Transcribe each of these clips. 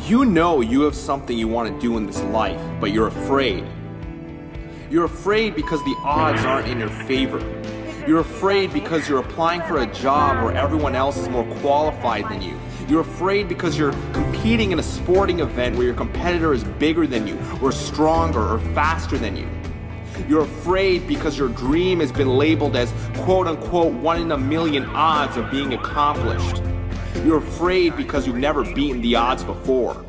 You know you have something you want to do in this life, but you're afraid. You're afraid because the odds aren't in your favor. You're afraid because you're applying for a job where everyone else is more qualified than you. You're afraid because you're competing in a sporting event where your competitor is bigger than you, or stronger, or faster than you. You're afraid because your dream has been labeled as quote-unquote 1 in a million odds of being accomplished. You're afraid because you've never beaten the odds before.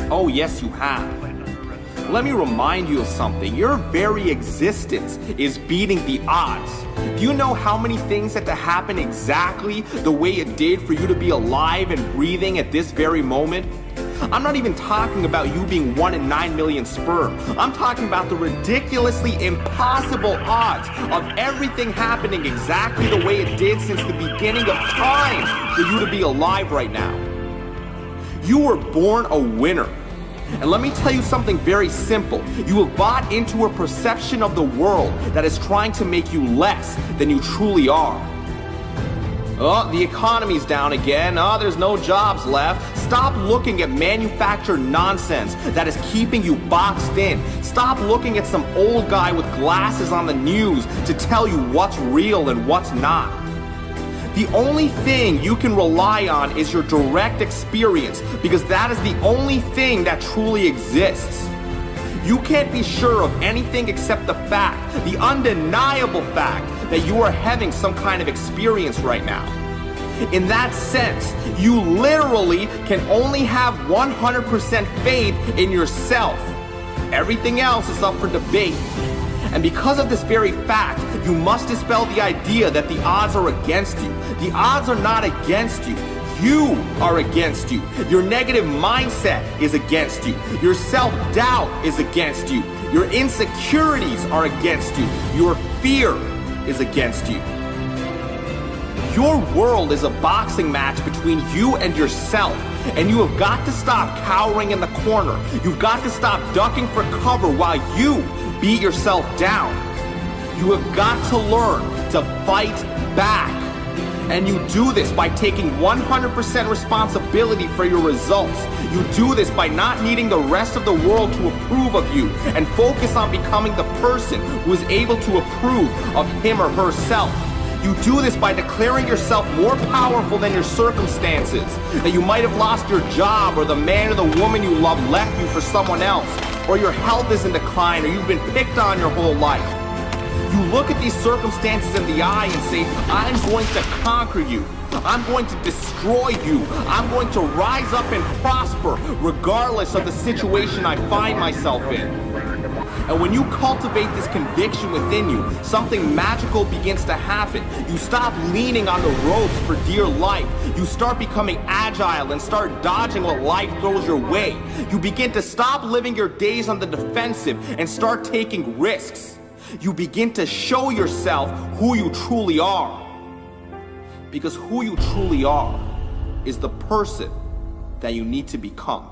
Oh yes, you have. Let me remind you of something. Your very existence is beating the odds. Do you know how many things had to happen exactly the way it did for you to be alive and breathing at this very moment? I'm not even talking about you being 1 in 9 million sperm. I'm talking about the ridiculously impossible odds of everything happening exactly the way it did since the beginning of time for you to be alive right now. You were born a winner. And let me tell you something very simple. You have bought into a perception of the world that is trying to make you less than you truly are. Oh, the economy's down again. Oh, there's no jobs left. Stop looking at manufactured nonsense that is keeping you boxed in. Stop looking at some old guy with glasses on the news to tell you what's real and what's not. The only thing you can rely on is your direct experience, because that is the only thing that truly exists. You can't be sure of anything except the fact, the undeniable fact, that you are having some kind of experience right now. In that sense, you literally can only have 100% faith in yourself. Everything else is up for debate. And because of this very fact, you must dispel the idea that the odds are against you. The odds are not against you. You are against you. Your negative mindset is against you. Your self-doubt is against you. Your insecurities are against you. Your fear is against you. Your world is a boxing match between you and yourself, and you have got to stop cowering in the corner. You've got to stop ducking for cover while you beat yourself down. You have got to learn to fight back. And you do this by taking 100% responsibility for your results. You do this by not needing the rest of the world to approve of you, and focus on becoming the person who is able to approve of him or herself. You do this by declaring yourself more powerful than your circumstances, that you might have lost your job, or the man or the woman you love left you for someone else, or your health is in decline, or you've been picked on your whole life. You look at these circumstances in the eye and say, I'm going to conquer you. I'm going to destroy you. I'm going to rise up and prosper regardless of the situation I find myself in. And when you cultivate this conviction within you, something magical begins to happen. You stop leaning on the ropes for dear life. You start becoming agile and start dodging what life throws your way. You begin to stop living your days on the defensive and start taking risks. You begin to show yourself who you truly are. Because who you truly are is the person that you need to become.